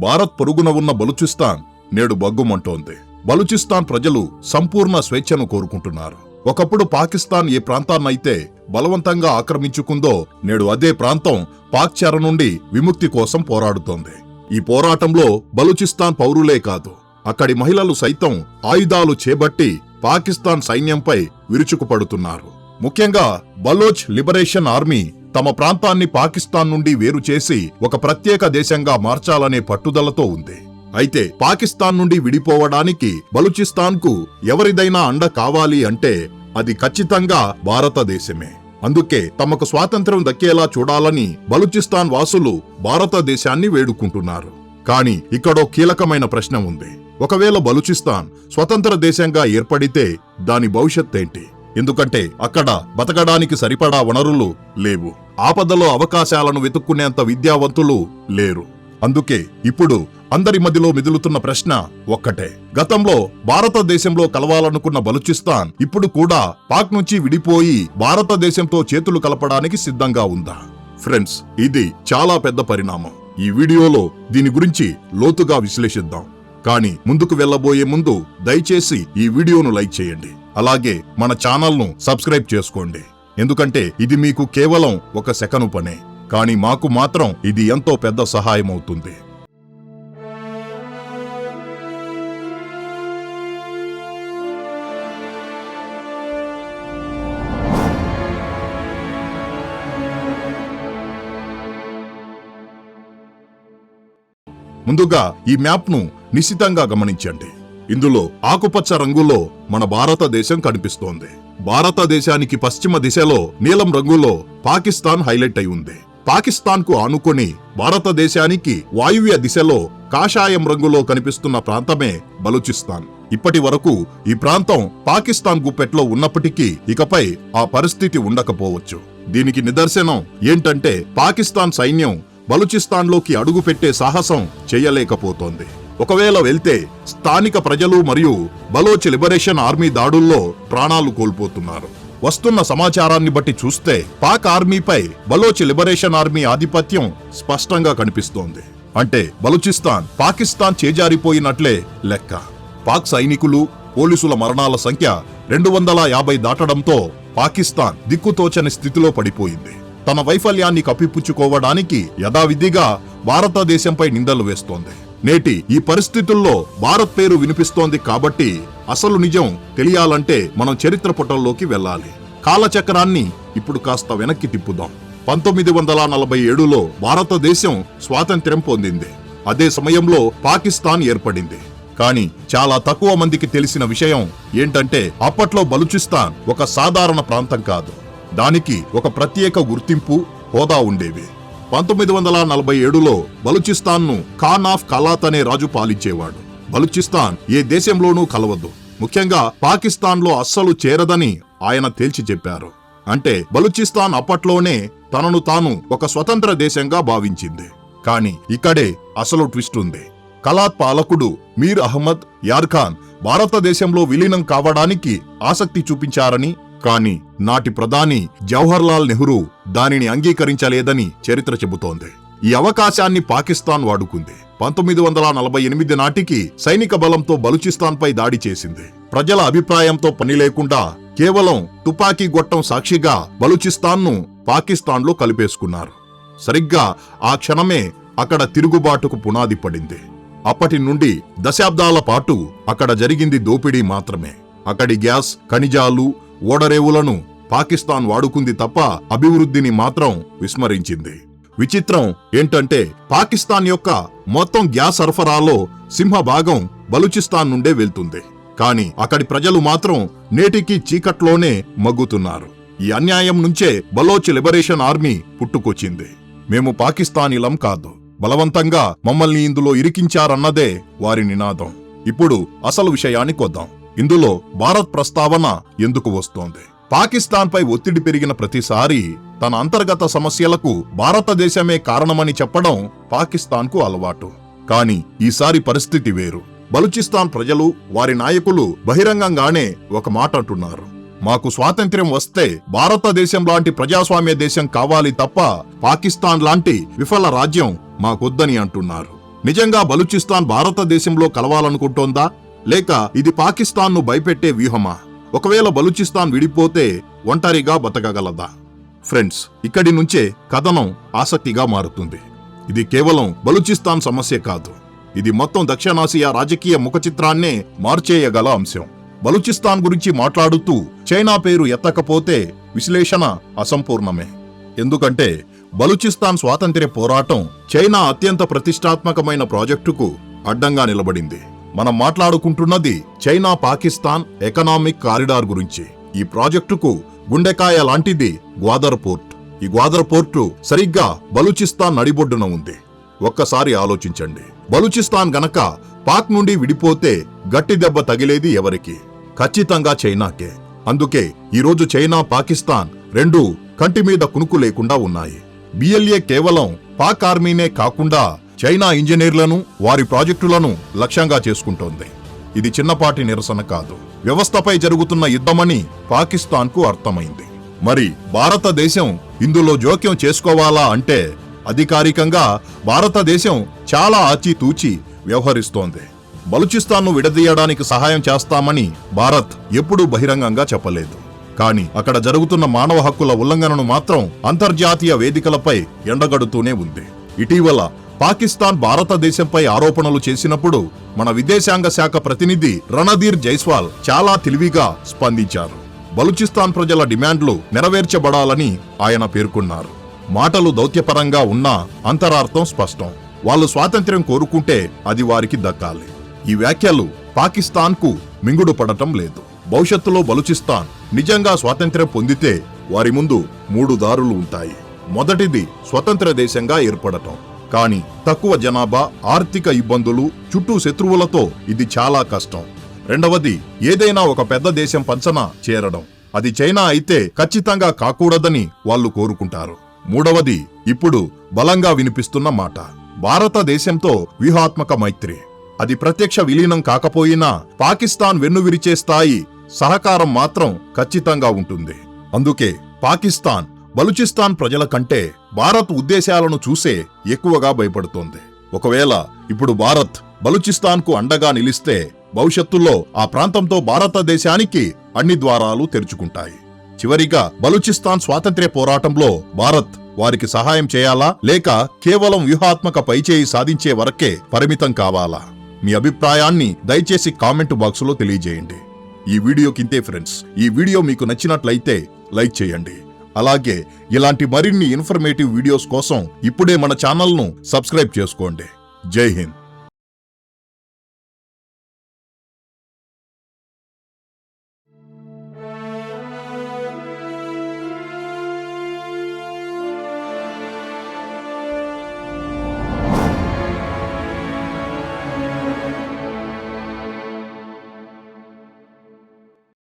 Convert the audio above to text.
భారత్ పొరుగున ఉన్న బలూచిస్తాన్ నేడు బగ్గుమంటోంది. బలూచిస్తాన్ ప్రజలు సంపూర్ణ స్వేచ్ఛను కోరుకుంటున్నారు. ఒకప్పుడు పాకిస్తాన్ ఏ ప్రాంతాన్నైతే బలవంతంగా ఆక్రమించుకుందో నేడు అదే ప్రాంతం పాక్ చెర నుండి విముక్తి కోసం పోరాడుతోంది. ఈ పోరాటంలో బలూచిస్తాన్ పౌరులే కాదు, అక్కడి మహిళలు సైతం ఆయుధాలు చేపట్టి పాకిస్తాన్ సైన్యంపై విరుచుకుపడుతున్నారు. ముఖ్యంగా బలోచ్ లిబరేషన్ ఆర్మీ తమ ప్రాంతాన్ని పాకిస్తాన్ నుండి వేరు చేసి ఒక ప్రత్యేక దేశంగా మార్చాలనే పట్టుదలతో ఉంది. అయితే పాకిస్తాన్ నుండి విడిపోవడానికి బలూచిస్తాన్ కు ఎవరిదైనా అండ కావాలి అంటే అది ఖచ్చితంగా భారతదేశమే. అందుకే తమకు స్వాతంత్ర్యం దక్కేలా చూడాలని బలూచిస్తాన్ వాసులు భారతదేశాన్ని వేడుకుంటున్నారు. కానీ ఇక్కడో కీలకమైన ప్రశ్న ఉంది. ఒకవేళ బలూచిస్తాన్ స్వతంత్ర దేశంగా ఏర్పడితే దాని భవిష్యత్తేంటి? ఎందుకంటే అక్కడ బతకడానికి సరిపడా వనరులు లేవు, ఆపదలో అవకాశాలను వెతుక్కునేంత విద్యావంతులు లేరు. అందుకే ఇప్పుడు అందరి మధ్యలో మెదులుతున్న ప్రశ్న ఒక్కటే: గతంలో భారతదేశంలో కలవాలనుకున్న బలూచిస్తాన్ ఇప్పుడు కూడా పాక్ నుంచి విడిపోయి భారతదేశంతో చేతులు కలపడానికి సిద్ధంగా ఉందా? ఫ్రెండ్స్, ఇది చాలా పెద్ద పరిణామం. ఈ వీడియోలో దీని గురించి లోతుగా విశ్లేషిద్దాం. కానీ ముందుకు వెళ్లబోయే ముందు దయచేసి ఈ వీడియోను లైక్ చేయండి, అలాగే మన ఛానల్ను సబ్స్క్రైబ్ చేసుకోండి. ఎందుకంటే ఇది మీకు కేవలం ఒక సెకను పనే, కానీ మాకు మాత్రం ఇది ఎంతో పెద్ద సహాయం అవుతుంది. ముందుగా ఈ మ్యాప్ను నిశితంగా గమనించండి. ఇందులో ఆకుపచ్చ రంగులో మన భారతదేశం కనిపిస్తోంది. భారతదేశానికి పశ్చిమ దిశలో నీలం రంగులో పాకిస్తాన్ హైలైట్ అయి ఉంది. పాకిస్తాన్ కు ఆనుకొని భారతదేశానికి వాయువ్య దిశలో కాషాయం రంగులో కనిపిస్తున్న ప్రాంతమే బలూచిస్తాన్. ఇప్పటి వరకు ఈ ప్రాంతం పాకిస్తాన్ గుప్పెట్లో ఉన్నప్పటికీ ఇకపై ఆ పరిస్థితి ఉండకపోవచ్చు. దీనికి నిదర్శనం ఏంటంటే పాకిస్తాన్ సైన్యం బలూచిస్తాన్లోకి అడుగు పెట్టే సాహసం చేయలేకపోతోంది. ఒకవేళ వెళ్తే స్థానిక ప్రజలు మరియు బలోచ్ లిబరేషన్ ఆర్మీ దాడుల్లో ప్రాణాలు కోల్పోతున్నారు. వస్తున్న సమాచారాన్ని బట్టి చూస్తే పాక్ ఆర్మీపై బలోచ్ లిబరేషన్ ఆర్మీ ఆధిపత్యం స్పష్టంగా కనిపిస్తోంది. అంటే బలూచిస్తాన్ పాకిస్తాన్ చేజారిపోయినట్లే లెక్క. పాక్ సైనికులు, పోలీసుల మరణాల సంఖ్య 250 దాటడంతో పాకిస్తాన్ దిక్కుతోచని స్థితిలో పడిపోయింది. తన వైఫల్యాన్ని కప్పిపుచ్చుకోవడానికి యథావిధిగా భారతదేశంపై నిందలు వేస్తోంది. నేటి ఈ పరిస్థితుల్లో భారత్ పేరు వినిపిస్తోంది కాబట్టి అసలు నిజం తెలియాలంటే మనం చరిత్ర పుటల్లోకి వెళ్ళాలి. కాలచక్రాన్ని ఇప్పుడు కాస్త వెనక్కి తిప్పుదాం. 1947లో భారతదేశం స్వాతంత్ర్యం పొందింది. అదే సమయంలో పాకిస్తాన్ ఏర్పడింది. కానీ చాలా తక్కువ మందికి తెలిసిన విషయం ఏంటంటే అప్పట్లో బలూచిస్తాన్ ఒక సాధారణ ప్రాంతం కాదు. దానికి ఒక ప్రత్యేక గుర్తింపు, హోదా ఉండేవి. 1947లో బలూచిస్తాన్ను ఖాన్ ఆఫ్ కలాత్ అనే రాజు పాలించేవాడు. బలూచిస్తాన్ ఏ దేశంలోనూ కలవద్దు, ముఖ్యంగా పాకిస్తాన్లో అస్సలు చేరదని ఆయన తేల్చి చెప్పారు. అంటే బలూచిస్తాన్ అప్పట్లోనే తనను తాను ఒక స్వతంత్ర దేశంగా భావించింది. కానీ ఇక్కడే అసలు ట్విస్ట్ ఉంది. కలాత్ పాలకుడు మీర్ అహ్మద్ యార్ ఖాన్ భారతదేశంలో విలీనం కావడానికి ఆసక్తి చూపించారని, కానీ నాటి ప్రధాని జవహర్ లాల్ నెహ్రూ దానిని అంగీకరించలేదని చరిత్ర చెబుతోంది. ఈ అవకాశాన్ని పాకిస్తాన్ వాడుకుంది. 1948 నాటికి సైనిక బలంతో బలూచిస్తాన్ పై దాడి చేసింది. ప్రజల అభిప్రాయంతో పని లేకుండా కేవలం తుపాకీ గొట్టం సాక్షిగా బలూచిస్తాన్ను పాకిస్తాన్లో కలిపేసుకున్నారు. సరిగ్గా ఆ క్షణమే అక్కడ తిరుగుబాటుకు పునాది పడింది. అప్పటి నుండి దశాబ్దాల పాటు అక్కడ జరిగింది దోపిడీ మాత్రమే. అక్కడి గ్యాస్, ఖనిజాలు, ఓడరేవులను పాకిస్తాన్ వాడుకుంది తప్ప అభివృద్ధిని మాత్రం విస్మరించింది. విచిత్రం ఏంటంటే పాకిస్తాన్ యొక్క మొత్తం గ్యాస్ సరఫరాలో సింహభాగం బలూచిస్తాన్ నుండే వెళ్తుంది. కానీ అక్కడి ప్రజలు మాత్రం నేటికి చీకట్లోనే మగ్గుతున్నారు. ఈ అన్యాయం నుంచే బలోచ్ లిబరేషన్ ఆర్మీ పుట్టుకొచ్చింది. మేము పాకిస్తానీలం కాదు, బలవంతంగా మమ్మల్ని ఇందులో ఇరికించారన్నదే వారి నినాదం. ఇప్పుడు అసలు విషయానికి వద్దాం. ఇందులో భారత్ ప్రస్తావన ఎందుకు వస్తోంది? పాకిస్తాన్ పై ఒత్తిడి పెరిగిన ప్రతిసారి తన అంతర్గత సమస్యలకు భారతదేశమే కారణమని చెప్పడం పాకిస్తాన్ కు అలవాటు. కానీ ఈసారి పరిస్థితి వేరు. బలూచిస్తాన్ ప్రజలు, వారి నాయకులు బహిరంగంగానే ఒక మాట అంటున్నారు: మాకు స్వాతంత్ర్యం వస్తే భారతదేశం లాంటి ప్రజాస్వామ్య దేశం కావాలి తప్ప పాకిస్తాన్ లాంటి విఫల రాజ్యం మాకొద్దని అంటున్నారు. నిజంగా బలూచిస్తాన్ భారతదేశంలో కలవాలనుకుంటోందా లేక ఇది పాకిస్తాన్ను భయపెట్టే వ్యూహమా? ఒకవేళ బలూచిస్తాన్ విడిపోతే ఒంటరిగా బతకగలదా? ఫ్రెండ్స్, ఇక్కడి నుంచే కథనం ఆసక్తిగా మారుతుంది. ఇది కేవలం బలూచిస్తాన్ సమస్య కాదు, ఇది మొత్తం దక్షిణాసియా రాజకీయ ముఖచిత్రాన్నే మార్చేయగల అంశం. బలూచిస్తాన్ గురించి మాట్లాడుతూ చైనా పేరు ఎత్తకపోతే విశ్లేషణ అసంపూర్ణమే. ఎందుకంటే బలూచిస్తాన్ స్వాతంత్ర్య పోరాటం చైనా అత్యంత ప్రతిష్టాత్మకమైన ప్రాజెక్టుకు అడ్డంగా నిలబడింది. మనం మాట్లాడుకుంటున్నది చైనా పాకిస్తాన్ ఎకనామిక్ కారిడార్ గురించి. ఈ ప్రాజెక్టుకు గుండెకాయ లాంటిది గ్వాదర్ పోర్ట్. ఈ గ్వాదర్ పోర్టు సరిగ్గా బలూచిస్తాన్ నడిబొడ్డున ఉంది. ఒక్కసారి ఆలోచించండి, బలూచిస్తాన్ గనక పాక్ నుండి విడిపోతే గట్టి దెబ్బ తగిలేది ఎవరికి? ఖచ్చితంగా చైనాకే. అందుకే ఈరోజు చైనా పాకిస్తాన్ రెండూ కంటి మీద కునుకు లేకుండా ఉన్నాయి. బిఎల్ఏ కేవలం పాక్ ఆర్మీనే కాకుండా చైనా ఇంజనీర్లను, వారి ప్రాజెక్టులను లక్ష్యంగా చేసుకుంటోంది. ఇది చిన్నపాటి నిరసన కాదు, వ్యవస్థపై జరుగుతున్న యుద్ధమని పాకిస్తాన్కు అర్థమైంది. మరి భారతదేశం ఇందులో జోక్యం చేసుకోవాలా అంటే అధికారికంగా భారతదేశం చాలా ఆచితూచి వ్యవహరిస్తోంది. బలూచిస్తాన్ను విడదీయడానికి సహాయం చేస్తామని భారత్ ఎప్పుడూ బహిరంగంగా చెప్పలేదు. కానీ అక్కడ జరుగుతున్న మానవ హక్కుల ఉల్లంఘనను మాత్రం అంతర్జాతీయ వేదికలపై ఎండగడుతూనే ఉంది. ఇటీవల పాకిస్తాన్ భారతదేశంపై ఆరోపణలు చేసినప్పుడు మన విదేశాంగ శాఖ ప్రతినిధి రణధీర్ జైస్వాల్ చాలా తెలివిగా స్పందించారు. బలూచిస్తాన్ ప్రజల డిమాండ్లు నెరవేర్చబడాలని ఆయన పేర్కొన్నారు. మాటలు దౌత్యపరంగా ఉన్నా అంతరార్థం స్పష్టం. వాళ్ళు స్వాతంత్ర్యం కోరుకుంటే అది వారికి దక్కాలి. ఈ వ్యాఖ్యలు పాకిస్తాన్కు మింగుడు పడటం లేదు. భవిష్యత్తులో బలూచిస్తాన్ నిజంగా స్వాతంత్ర్యం పొందితే వారి ముందు 3 దారులు ఉంటాయి. మొదటిది స్వతంత్ర దేశంగా ఏర్పడటం. కానీ తక్కువ జనాభా, ఆర్థిక ఇబ్బందులు, చుట్టూ శత్రువులతో ఇది చాలా కష్టం. రెండవది ఏదైనా ఒక పెద్ద దేశం పంచన చేరడం. అది చైనా అయితే ఖచ్చితంగా కాకూడదని వాళ్ళు కోరుకుంటారు. మూడవది ఇప్పుడు బలంగా వినిపిస్తున్న మాట, భారతదేశంతో వ్యూహాత్మక మైత్రి. అది ప్రత్యక్ష విలీనం కాకపోయినా పాకిస్తాన్ వెన్నువిరిచే స్థాయి సహకారం మాత్రం ఖచ్చితంగా ఉంటుంది. అందుకే పాకిస్తాన్ బలూచిస్తాన్ ప్రజల కంటే భారత్ ఉద్దేశాలను చూసే ఎక్కువగా భయపడుతోంది. ఒకవేళ ఇప్పుడు భారత్ బలూచిస్తాన్కు అండగా నిలిస్తే భవిష్యత్తులో ఆ ప్రాంతంతో భారతదేశానికి అన్ని ద్వారాలు తెరుచుకుంటాయి. చివరిగా బలూచిస్తాన్ స్వాతంత్ర్య పోరాటంలో భారత్ వారికి సహాయం చేయాలా లేక కేవలం వ్యూహాత్మక పైచేయి సాధించే వరకే పరిమితం కావాలా? మీ అభిప్రాయాన్ని దయచేసి కామెంట్ బాక్సులో తెలియజేయండి. ఈ వీడియో కింతే ఫ్రెండ్స్. ఈ వీడియో మీకు నచ్చినట్లయితే లైక్ చేయండి. అలాగే ఇలాంటి మరిన్ని ఇన్ఫర్మేటివ్ వీడియోస్ కోసం ఇప్పుడే మన ఛానల్ను సబ్స్క్రైబ్ చేసుకోండి. జై హింద్.